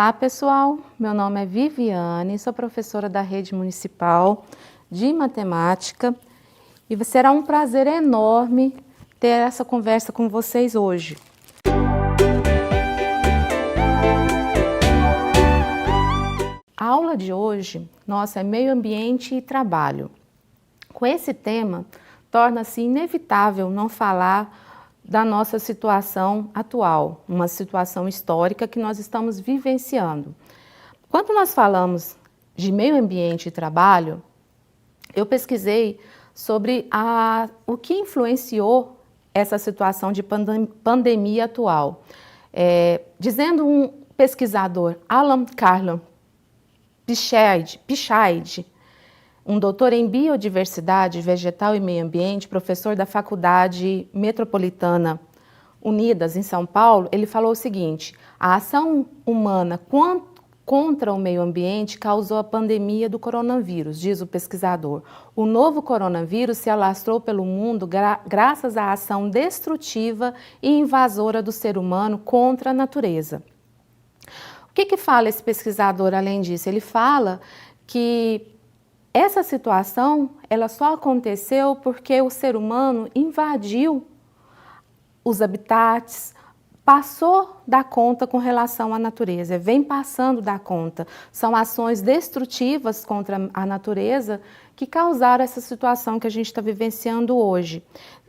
Olá pessoal, meu nome é Viviane, sou professora da Rede Municipal de Matemática e será um prazer enorme ter essa conversa com vocês hoje. A aula de hoje, nossa, é meio ambiente e trabalho. Com esse tema, torna-se inevitável não falar da nossa situação atual, uma situação histórica que nós estamos vivenciando. Quando nós falamos de meio ambiente e trabalho, eu pesquisei sobre o que influenciou essa situação de pandemia atual. Dizendo um pesquisador, Alan Carlon Pichard, um doutor em biodiversidade vegetal e meio ambiente, professor da Faculdade Metropolitana Unidas, em São Paulo, ele falou o seguinte: a ação humana contra o meio ambiente causou a pandemia do coronavírus, diz o pesquisador. O novo coronavírus se alastrou pelo mundo graças à ação destrutiva e invasora do ser humano contra a natureza. O que fala esse pesquisador além disso? Ele fala que essa situação, ela só aconteceu porque o ser humano invadiu os habitats, passou da conta com relação à natureza, vem passando da conta. São ações destrutivas contra a natureza que causaram essa situação que a gente está vivenciando hoje.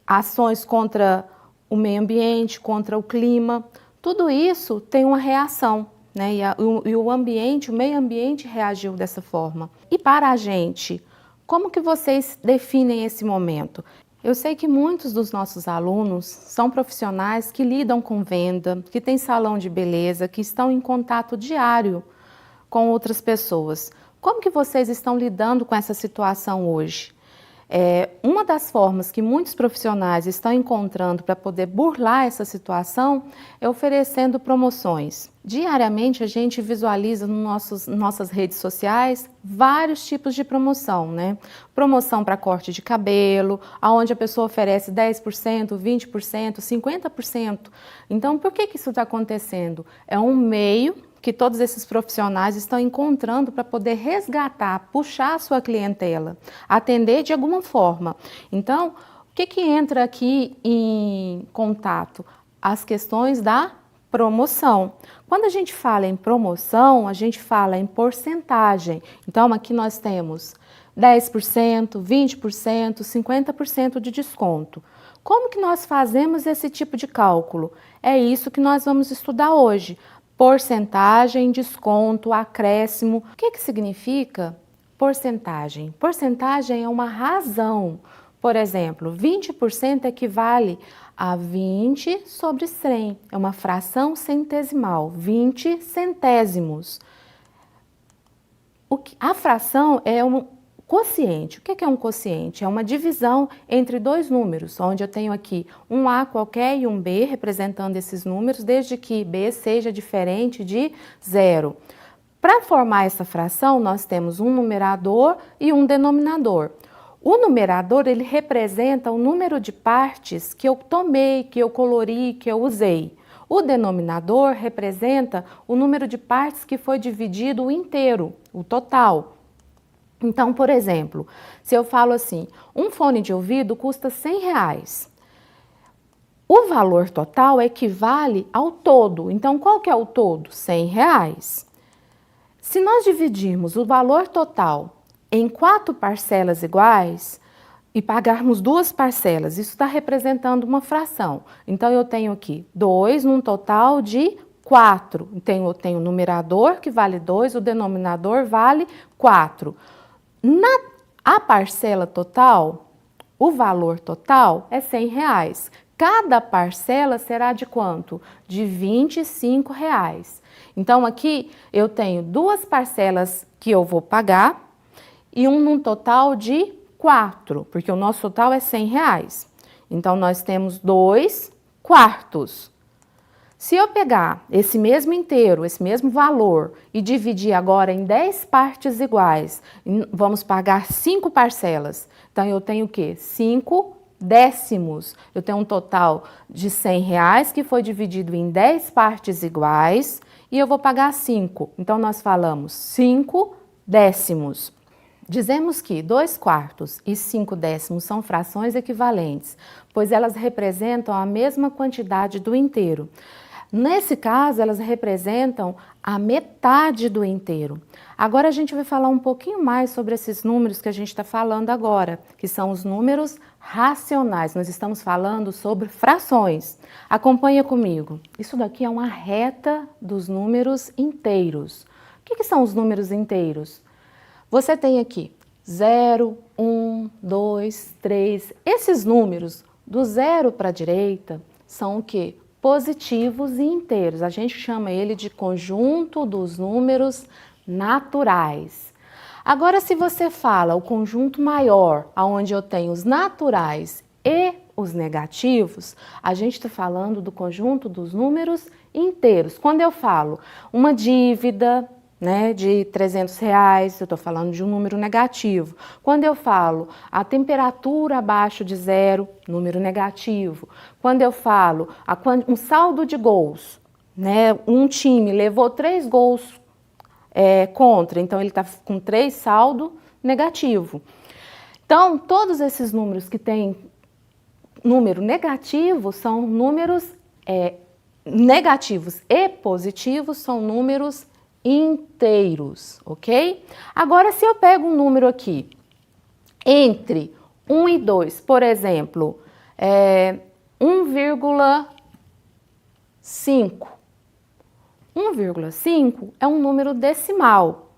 Ações contra o meio ambiente, contra o clima, tudo isso tem uma reação. Né? E o meio ambiente reagiu dessa forma. E para a gente, como que vocês definem esse momento? Eu sei que muitos dos nossos alunos são profissionais que lidam com venda, que têm salão de beleza, que estão em contato diário com outras pessoas. Como que vocês estão lidando com essa situação hoje? Uma das formas que muitos profissionais estão encontrando para poder burlar essa situação é oferecendo promoções. Diariamente a gente visualiza nas nossas redes sociais vários tipos de promoção, né? Promoção para corte de cabelo, onde a pessoa oferece 10%, 20%, 50%. Então, por que isso está acontecendo? É um meio que todos esses profissionais estão encontrando para poder resgatar, puxar a sua clientela, atender de alguma forma. Então, o que entra aqui em contato? As questões da promoção. Quando a gente fala em promoção, a gente fala em porcentagem. Então, aqui nós temos 10%, 20%, 50% de desconto. Como que nós fazemos esse tipo de cálculo? É isso que nós vamos estudar hoje. Porcentagem, desconto, acréscimo. O que significa porcentagem? Porcentagem é uma razão. Por exemplo, 20% equivale a 20 sobre 100. É uma fração centesimal, 20 centésimos. A fração é um quociente. O que é um quociente? É uma divisão entre dois números, onde eu tenho aqui um A qualquer e um B representando esses números, desde que B seja diferente de zero. Para formar essa fração, nós temos um numerador e um denominador. O numerador, ele representa o número de partes que eu tomei, que eu colori, que eu usei. O denominador representa o número de partes que foi dividido inteiro, o total. Então, por exemplo, se eu falo assim, um fone de ouvido custa R$100. O valor total equivale ao todo. Então, qual que é o todo? R$100. Se nós dividirmos o valor total em 4 parcelas iguais e pagarmos 2 parcelas, isso está representando uma fração. Então, eu tenho aqui 2 num total de 4. Então, eu tenho o numerador que vale 2, o denominador vale 4. A parcela total, o valor total é R$100. Cada parcela será de quanto? De R$25. Então, aqui eu tenho 2 parcelas que eu vou pagar e num total de 4, porque o nosso total é R$100. Então, nós temos 2 quartos. Se eu pegar esse mesmo inteiro, esse mesmo valor e dividir agora em 10 partes iguais, vamos pagar 5 parcelas. Então, eu tenho o quê? 5 décimos. Eu tenho um total de R$100 que foi dividido em 10 partes iguais e eu vou pagar 5. Então, nós falamos 5 décimos. Dizemos que 2/4 e 5 décimos são frações equivalentes, pois elas representam a mesma quantidade do inteiro. Nesse caso, elas representam a metade do inteiro. Agora a gente vai falar um pouquinho mais sobre esses números que a gente está falando agora, que são os números racionais. Nós estamos falando sobre frações. Acompanha comigo. Isso daqui é uma reta dos números inteiros. O que são os números inteiros? Você tem aqui 0, 1, 2, 3. Esses números do 0 para a direita são o quê? Positivos e inteiros. A gente chama ele de conjunto dos números naturais. Agora, se você fala o conjunto maior, onde eu tenho os naturais e os negativos, a gente está falando do conjunto dos números inteiros. Quando eu falo uma dívida, né, de R$300, eu estou falando de um número negativo. Quando eu falo a temperatura abaixo de 0, número negativo. Quando eu falo um saldo de gols, né, um time levou 3 gols contra, então ele está com 3 saldo negativo. Então, todos esses números que têm número negativo são números negativos e positivos são números inteiros, ok? Agora, se eu pego um número aqui, entre 1 e 2, por exemplo, 1,5. 1,5 é um número decimal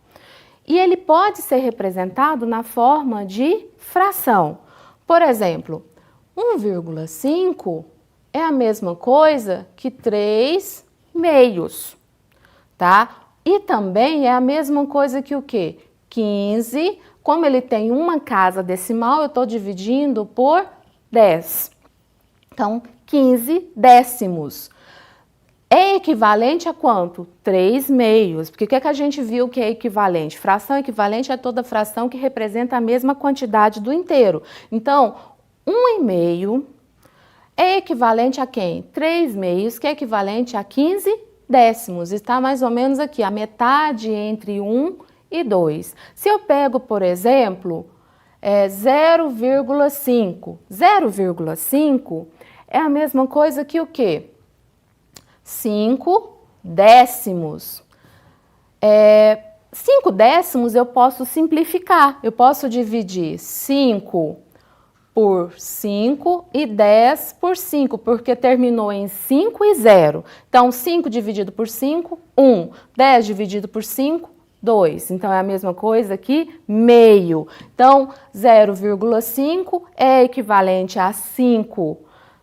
e ele pode ser representado na forma de fração. Por exemplo, 1,5 é a mesma coisa que 3 meios, tá? E também é a mesma coisa que o quê? 15, como ele tem uma casa decimal, eu estou dividindo por 10. Então, 15 décimos. É equivalente a quanto? 3 meios. Porque o que a gente viu que é equivalente? Fração equivalente é toda fração que representa a mesma quantidade do inteiro. Então, 1,5 é equivalente a quem? 3 meios, que é equivalente a 15 décimos. Está mais ou menos aqui, a metade entre 1 e 2. Se eu pego, por exemplo, 0,5. 0,5 é a mesma coisa que o quê? 5 décimos. 5 décimos eu posso simplificar. Eu posso dividir 5 por 5 e 10 por 5, porque terminou em 5 e 0. Então, 5 dividido por 5, 1. 10 dividido por 5, 2. Então, é a mesma coisa que meio. Então, 0,5 é equivalente a 5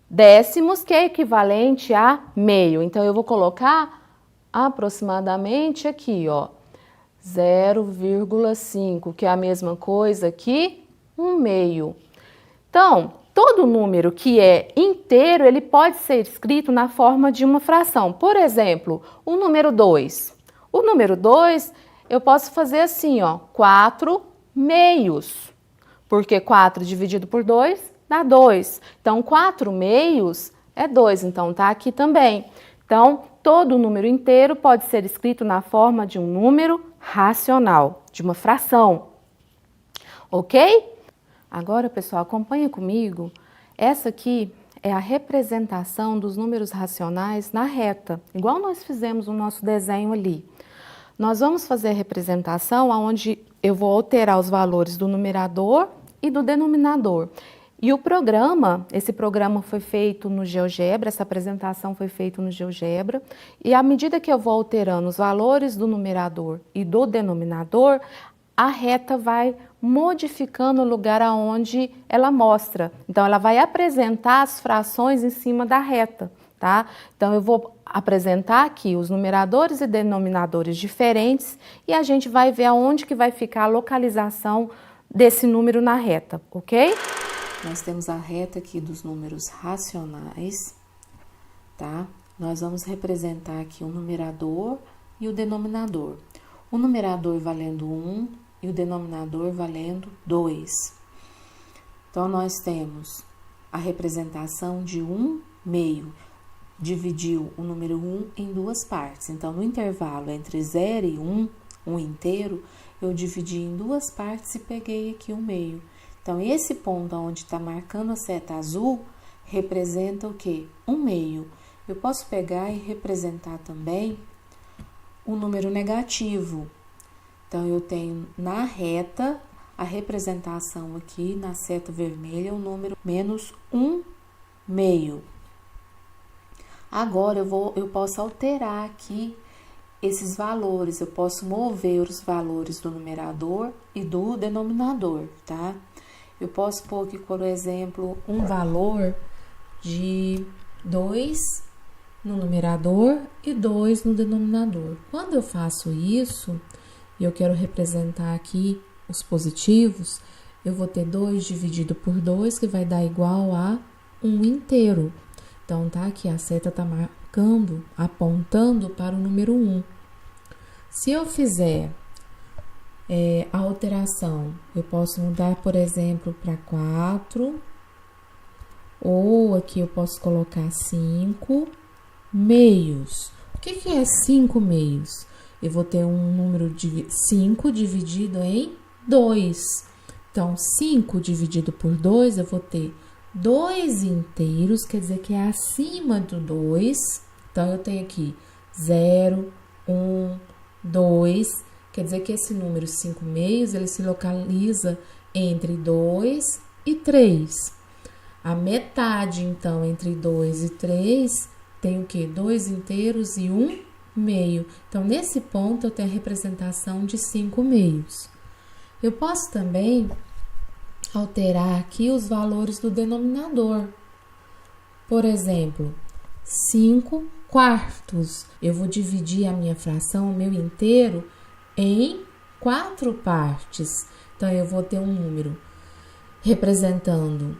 décimos, que é equivalente a meio. Então, eu vou colocar aproximadamente aqui, ó, 0,5, que é a mesma coisa que 1 meio. Então, todo número que é inteiro, ele pode ser escrito na forma de uma fração. Por exemplo, o número 2. O número 2, eu posso fazer assim, ó, 4 meios. Porque 4 dividido por 2 dá 2. Então, 4 meios é 2. Então, tá aqui também. Então, todo número inteiro pode ser escrito na forma de um número racional, de uma fração. Ok? Agora, pessoal, acompanha comigo. Essa aqui é a representação dos números racionais na reta, igual nós fizemos o nosso desenho ali. Nós vamos fazer a representação onde eu vou alterar os valores do numerador e do denominador. E o programa, esse programa foi feito no GeoGebra, essa apresentação foi feita no GeoGebra, e à medida que eu vou alterando os valores do numerador e do denominador, a reta vai modificando o lugar aonde ela mostra. Então, ela vai apresentar as frações em cima da reta, tá? Então, eu vou apresentar aqui os numeradores e denominadores diferentes e a gente vai ver aonde que vai ficar a localização desse número na reta, ok? Nós temos a reta aqui dos números racionais, tá? Nós vamos representar aqui o numerador e o denominador. O numerador valendo 1 e o denominador valendo 2. Então, nós temos a representação de 1 meio. dividiu o número 1 em duas partes. Então, no intervalo entre 0 e 1, um inteiro, eu dividi em duas partes e peguei aqui o meio. Então, esse ponto onde está marcando a seta azul representa o quê? Um meio. Eu posso pegar e representar também o número negativo. Então, eu tenho na reta a representação aqui na seta vermelha, o número menos um meio. Agora, eu posso alterar aqui esses valores, eu posso mover os valores do numerador e do denominador, tá? Eu posso pôr aqui, por exemplo, um valor de 2 no numerador e 2 no denominador. Quando eu faço isso, e eu quero representar aqui os positivos, eu vou ter 2 dividido por 2, que vai dar igual a 1 inteiro. Então, tá aqui, a seta tá marcando, apontando para o número 1. Se eu fizer a alteração, eu posso mudar, por exemplo, para 4, ou aqui eu posso colocar 5 meios. O que é 5 meios? Eu vou ter um número de 5 dividido em 2. Então, 5 dividido por 2, eu vou ter 2 inteiros, quer dizer que é acima do 2. Então, eu tenho aqui 0, 1, 2. Quer dizer que esse número 5 meios, ele se localiza entre 2 e 3. A metade, então, entre 2 e 3, tem o quê? 2 inteiros e 1 meio. Então, nesse ponto, eu tenho a representação de 5 meios. Eu posso também alterar aqui os valores do denominador. Por exemplo, 5 quartos. Eu vou dividir a minha fração, o meu inteiro, em 4 partes. Então, eu vou ter um número representando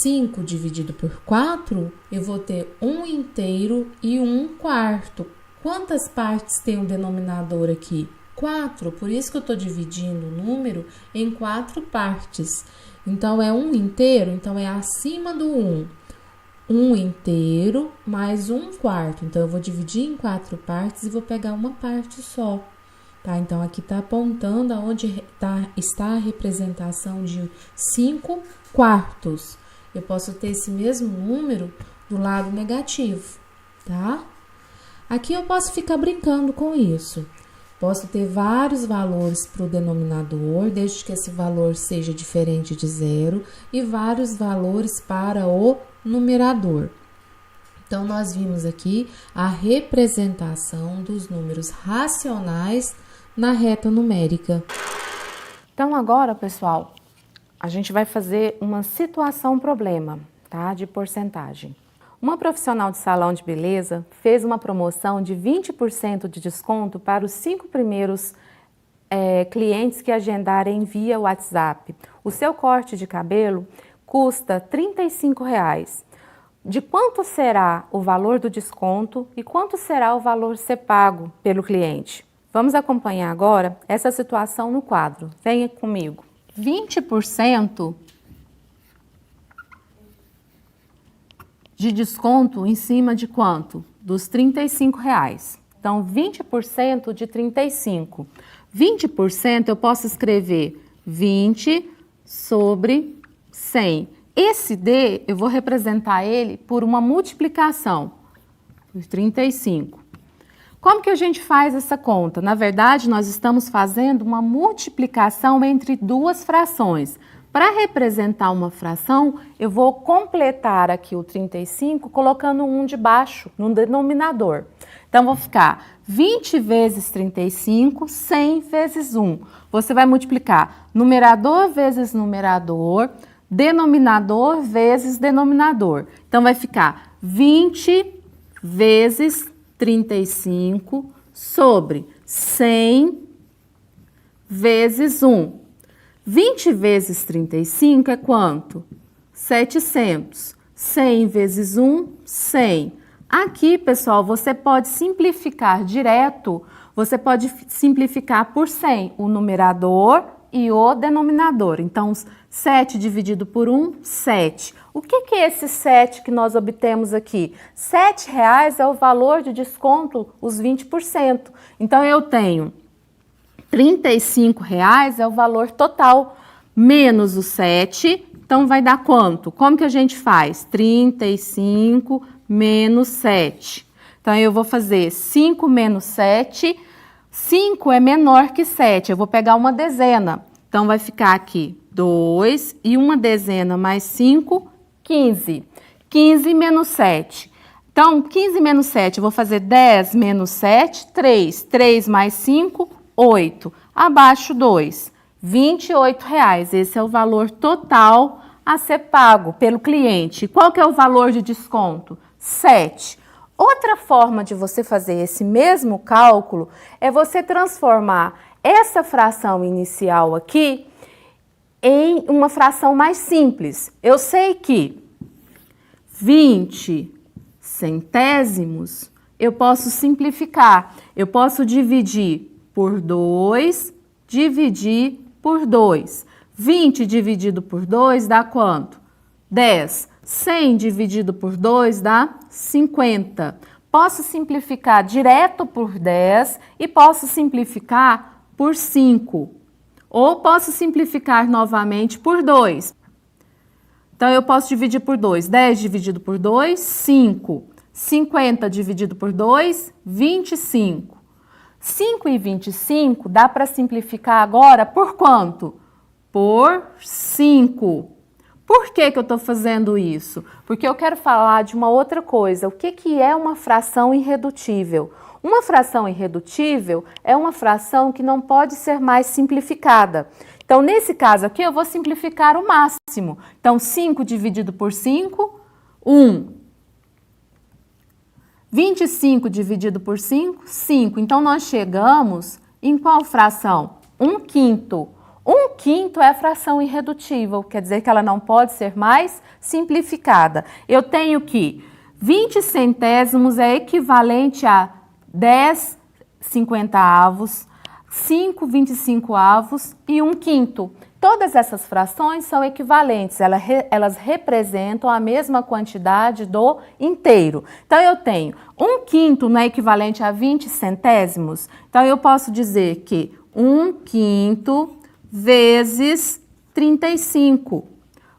5 dividido por 4, eu vou ter 1 inteiro e 1 quarto. Quantas partes tem o denominador aqui? 4, por isso que eu estou dividindo o número em 4 partes. Então, é 1 inteiro, então é acima do 1. 1 inteiro mais 1 quarto. Então, eu vou dividir em 4 partes e vou pegar uma parte só. Tá? Então, aqui está apontando aonde está a representação de 5 quartos. Eu posso ter esse mesmo número do lado negativo, tá? Aqui eu posso ficar brincando com isso. Posso ter vários valores para o denominador, desde que esse valor seja diferente de 0, e vários valores para o numerador. Então, nós vimos aqui a representação dos números racionais na reta numérica. Então, agora, pessoal, a gente vai fazer uma situação-problema, tá? De porcentagem. Uma profissional de salão de beleza fez uma promoção de 20% de desconto para os 5 primeiros clientes que agendarem via WhatsApp. O seu corte de cabelo custa R$ 35. De quanto será o valor do desconto e quanto será o valor a ser pago pelo cliente? Vamos acompanhar agora essa situação no quadro. Venha comigo. 20% de desconto em cima de quanto? Dos R$ 35. Então, 20% de 35. 20% eu posso escrever 20 sobre 100. Esse D, eu vou representar ele por uma multiplicação, por 35. Como que a gente faz essa conta? Na verdade, nós estamos fazendo uma multiplicação entre duas frações. Para representar uma fração, eu vou completar aqui o 35 colocando um debaixo, no denominador. Então, vou ficar 20 vezes 35, 100 vezes 1. Você vai multiplicar numerador vezes numerador, denominador vezes denominador. Então, vai ficar 20 vezes 35 sobre 100 vezes 1. 20 vezes 35 é quanto? 700. 100 vezes 1, 100. Aqui, pessoal, você pode simplificar direto, você pode simplificar por 100 o numerador e o denominador. Então, 7 dividido por 1, 7. O que é esse 7 que nós obtemos aqui? R$ 7,00 é o valor de desconto, os 20%. Então, eu tenho R$ 35,00 é o valor total, menos o 7, então vai dar quanto? Como que a gente faz? 35 menos 7. Então, eu vou fazer 5 menos 7, 5 é menor que 7, eu vou pegar uma dezena. Então, vai ficar aqui 2 e uma dezena mais 5, 15. 15 menos 7. Então, 15 menos 7, eu vou fazer 10 menos 7, 3. 3 mais 5, 8. Abaixo 2, R$ 28,00. Esse é o valor total a ser pago pelo cliente. Qual que é o valor de desconto? 7. Outra forma de você fazer esse mesmo cálculo é você transformar essa fração inicial aqui em uma fração mais simples. Eu sei que 20 centésimos eu posso simplificar. Eu posso dividir por 2, dividir por 2. 20 dividido por 2 dá quanto? 10. 100 dividido por 2 dá 50. Posso simplificar direto por 10 e posso simplificar por 5. Ou posso simplificar novamente por 2. Então, eu posso dividir por 2. 10 dividido por 2, 5. 50 dividido por 2, 25. 5 e 25 dá para simplificar agora por quanto? Por 5. Por que eu estou fazendo isso? Porque eu quero falar de uma outra coisa. O que é uma fração irredutível? Uma fração irredutível é uma fração que não pode ser mais simplificada. Então, nesse caso aqui, eu vou simplificar o máximo. Então, 5 dividido por 5, 1. 25 dividido por 5, 5. Então, nós chegamos em qual fração? 1/5. 1/5 é a fração irredutível, quer dizer que ela não pode ser mais simplificada. Eu tenho que 20 centésimos é equivalente a 10 50avos, 5 25avos e 1/5. Todas essas frações são equivalentes, elas representam a mesma quantidade do inteiro. Então, eu tenho 1/5 não é equivalente a 20 centésimos? Então, eu posso dizer que 1/5 vezes 35.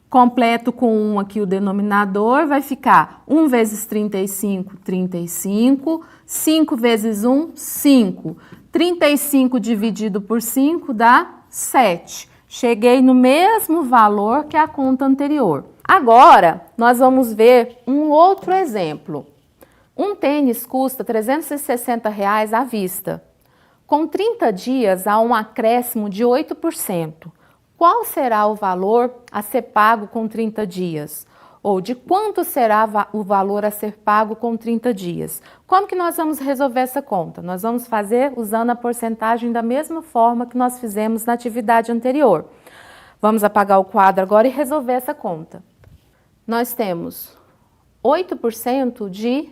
Completo com 1 aqui o denominador, vai ficar 1 vezes 35, 35. 5 vezes 1, 5. 35 dividido por 5 dá 7. Cheguei no mesmo valor que a conta anterior. Agora, nós vamos ver um outro exemplo. Um tênis custa R$ 360,00 à vista. Com 30 dias, há um acréscimo de 8%. Qual será o valor a ser pago com 30 dias? Ou de quanto será o valor a ser pago com 30 dias? Como que nós vamos resolver essa conta? Nós vamos fazer usando a porcentagem da mesma forma que nós fizemos na atividade anterior. Vamos apagar o quadro agora e resolver essa conta. Nós temos 8% de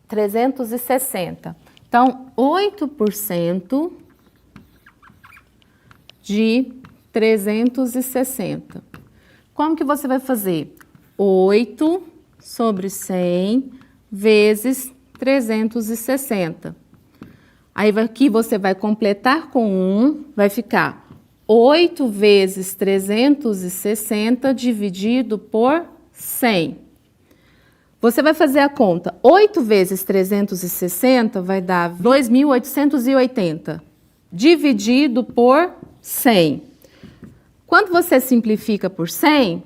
360. Então, 8% de 360. Como que você vai fazer? 8 sobre 100 vezes 360. Aí aqui você vai completar com 1, vai ficar 8 vezes 360 dividido por 100. Você vai fazer a conta. 8 vezes 360 vai dar 2.880, dividido por 100. Quando você simplifica por 100,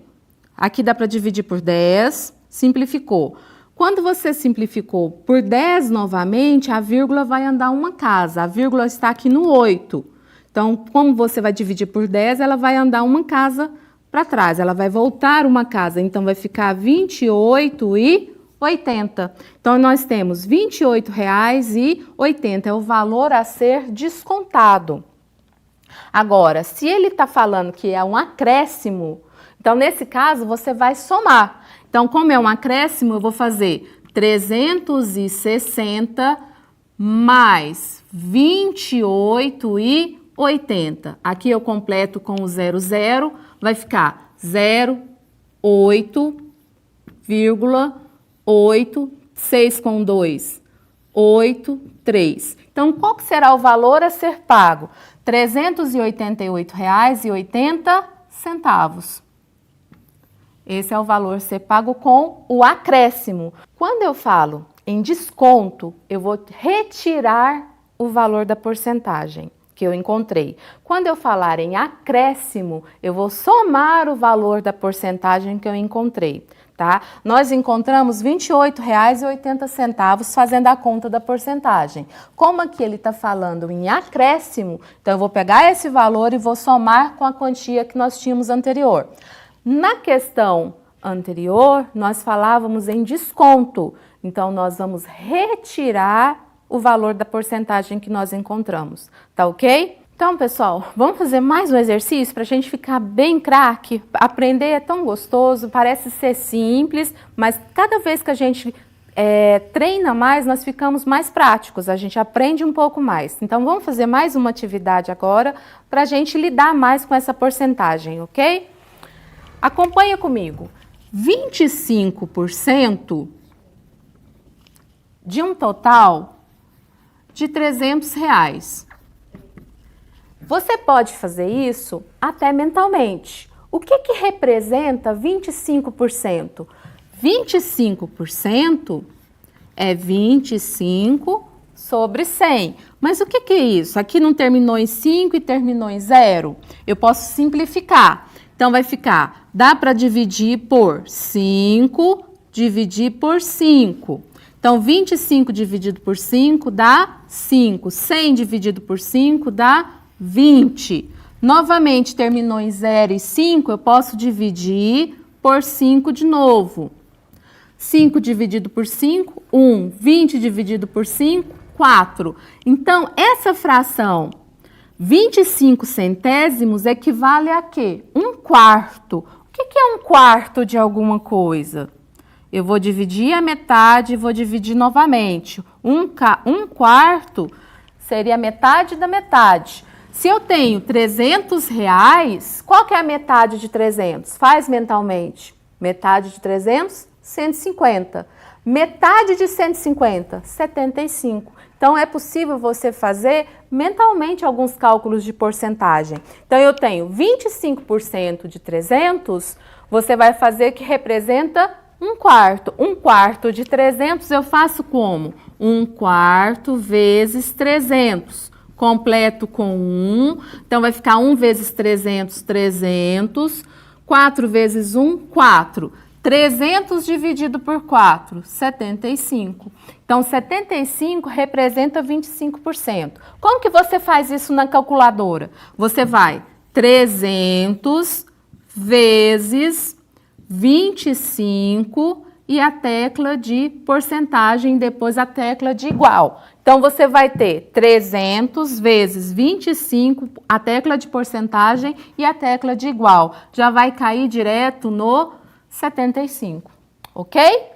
aqui dá para dividir por 10, simplificou. Quando você simplificou por 10 novamente, a vírgula vai andar uma casa. A vírgula está aqui no 8. Então, como você vai dividir por 10, ela vai andar uma casa para trás, ela vai voltar uma casa, então vai ficar 28,80. Então, nós temos R$ 28,80, é o valor a ser descontado. Agora, se ele está falando que é um acréscimo, então, nesse caso, você vai somar. Então, como é um acréscimo, eu vou fazer 360 mais 28,80. 80. Aqui eu completo com o 00, vai ficar 0,8, 6 com 2, 8, 3. Então, qual que será o valor a ser pago? R$ 388,80. Esse é o valor a ser pago com o acréscimo. Quando eu falo em desconto, eu vou retirar o valor da porcentagem que eu encontrei. Quando eu falar em acréscimo, eu vou somar o valor da porcentagem que eu encontrei, tá? Nós encontramos R$ 28,80 fazendo a conta da porcentagem. Como aqui ele está falando em acréscimo, então eu vou pegar esse valor e vou somar com a quantia que nós tínhamos anterior. Na questão anterior, nós falávamos em desconto, então nós vamos retirar o valor da porcentagem que nós encontramos, tá ok? Então, pessoal, vamos fazer mais um exercício para a gente ficar bem craque. Aprender é tão gostoso, parece ser simples, mas cada vez que a gente treina mais, nós ficamos mais práticos, a gente aprende um pouco mais. Então, vamos fazer mais uma atividade agora para a gente lidar mais com essa porcentagem, ok? Acompanha comigo. 25% de um total de R$ 300. Você pode fazer isso até mentalmente. O que representa 25%? 25% é 25 sobre 100. Mas o que é isso? Aqui não terminou em 5 e terminou em 0? Eu posso simplificar. Então, vai ficar, dá para dividir por 5, dividir por 5. Então, 25 dividido por 5 dá 5. 100 dividido por 5 dá 20. Novamente, terminou em 0 e 5, eu posso dividir por 5 de novo. 5 dividido por 5, 1. 20 dividido por 5, 4. Então, essa fração 25 centésimos equivale a quê? 1/4. O que é 1/4 de alguma coisa? Eu vou dividir a metade e vou dividir novamente. 1/4 seria a metade da metade. Se eu tenho R$300, qual que é a metade de 300? Faz mentalmente. Metade de 300, 150. Metade de 150, 75. Então, é possível você fazer mentalmente alguns cálculos de porcentagem. Então, eu tenho 25% de 300, você vai fazer que representa 1/4. 1/4 de 300 eu faço como? 1/4 vezes 300. Completo com 1. Então, vai ficar 1 vezes 300, 300. 4 vezes 1, 4. 300 dividido por 4, 75. Então, 75 representa 25%. Como que você faz isso na calculadora? Você vai 300 vezes 25 e a tecla de porcentagem, depois a tecla de igual. Então, você vai ter 300 vezes 25, a tecla de porcentagem e a tecla de igual. Já vai cair direto no 75, ok?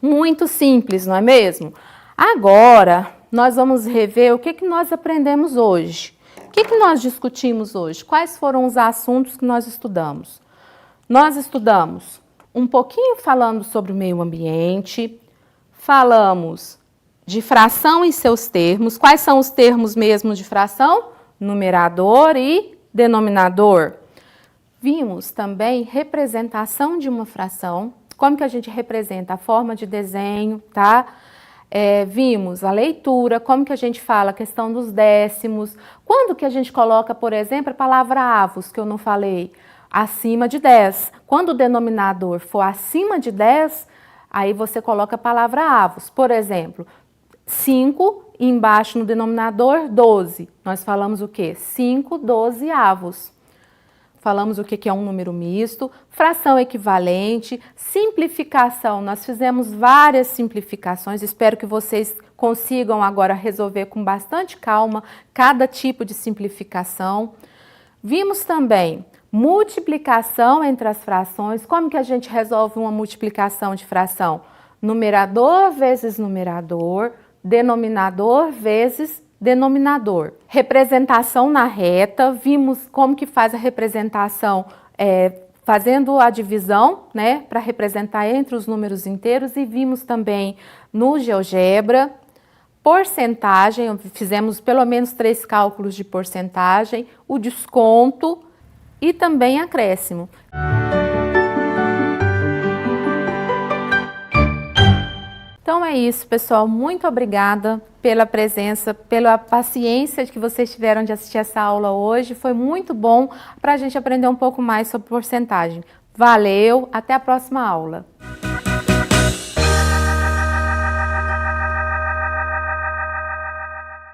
Muito simples, não é mesmo? Agora, nós vamos rever o que nós aprendemos hoje. O que nós discutimos hoje? Quais foram os assuntos que nós estudamos? Nós estudamos um pouquinho falando sobre o meio ambiente, falamos de fração e seus termos. Quais são os termos mesmo de fração? Numerador e denominador. Vimos também representação de uma fração, como que a gente representa a forma de desenho, tá? Vimos a leitura, como que a gente fala a questão dos décimos, quando que a gente coloca, por exemplo, a palavra avos, que eu não falei, acima de 10. Quando o denominador for acima de 10, aí você coloca a palavra avos. Por exemplo, 5 e embaixo no denominador 12. Nós falamos o quê? 5 12avos. Falamos o que é um número misto, fração equivalente, simplificação. Nós fizemos várias simplificações, espero que vocês consigam agora resolver com bastante calma cada tipo de simplificação. Vimos também multiplicação entre as frações. Como que a gente resolve uma multiplicação de fração? Numerador vezes numerador, denominador vezes denominador. Representação na reta, vimos como que faz a representação fazendo a divisão, né, para representar entre os números inteiros, e vimos também no GeoGebra. Porcentagem, fizemos pelo menos 3 cálculos de porcentagem, o desconto e também acréscimo. Então é isso, pessoal. Muito obrigada pela presença, pela paciência que vocês tiveram de assistir essa aula hoje. Foi muito bom para a gente aprender um pouco mais sobre porcentagem. Valeu, até a próxima aula.